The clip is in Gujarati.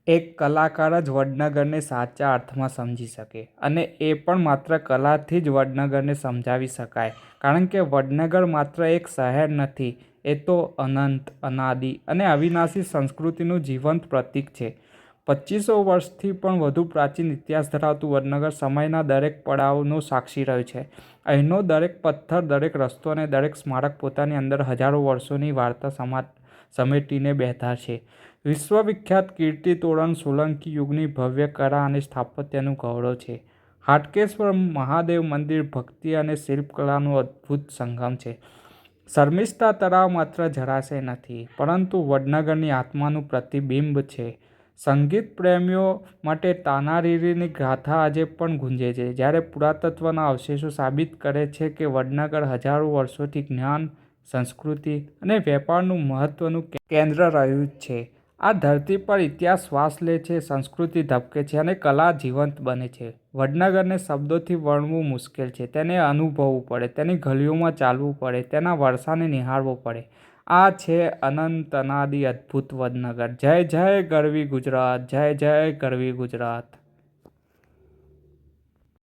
એક કલાકાર જ વડનગરને સાચા અર્થમાં સમજી શકે, અને એ પણ માત્ર કલાથી જ વડનગરને સમજાવી શકાય. કારણ કે વડનગર માત્ર એક શહેર નથી, એ તો અનંત, અનાદિ અને અવિનાશી સંસ્કૃતિનું જીવંત પ્રતીક છે. 2500 વર્ષથી પણ વધુ પ્રાચીન ઇતિહાસ ધરાવતું વડનગર સમયના દરેક પડાવનો સાક્ષી રહ્યું છે. અહીંનો દરેક પથ્થર, દરેક રસ્તો અને દરેક સ્મારક પોતાની અંદર હજારો વર્ષોની વાર્તા સમેટીને બેઠા છે. વિશ્વવિખ્યાત કીર્તિ તોરણ સોલંકી યુગની ભવ્ય કળા અને સ્થાપત્યનું ગૌરવ છે. હાટકેશ્વર મહાદેવ મંદિર ભક્તિ અને શિલ્પકલાનું અદ્ભુત સંગમ છે. શર્મિષ્ઠા તળાવ માત્ર જળાશય નથી, પરંતુ વડનગરની આત્માનું પ્રતિબિંબ છે. સંગીત પ્રેમીઓ માટે તાનારીરીની ગાથા આજે પણ ગુંજે છે, જ્યારે પુરાતત્વના અવશેષો સાબિત કરે છે કે વડનગર હજારો વર્ષોથી જ્ઞાન, સંસ્કૃતિ અને વેપારનું મહત્વનું કેન્દ્ર રહ્યું છે. આ ધરતી પર ઇતિહાસ શ્વાસ લે છે, સંસ્કૃતિ ધબકે છે અને કલા જીવંત બને છે. વડનગરને શબ્દોથી વર્ણવવું મુશ્કેલ છે. તેને અનુભવવું પડે, તેની ગલીઓમાં ચાલવું પડે, તેના વરસાને નિહાળવો પડે. આ છે અનંત અનાદિ અદ્ભુત વડનગર. જય જય ગરવી ગુજરાત, જય જય ગરવી ગુજરાત.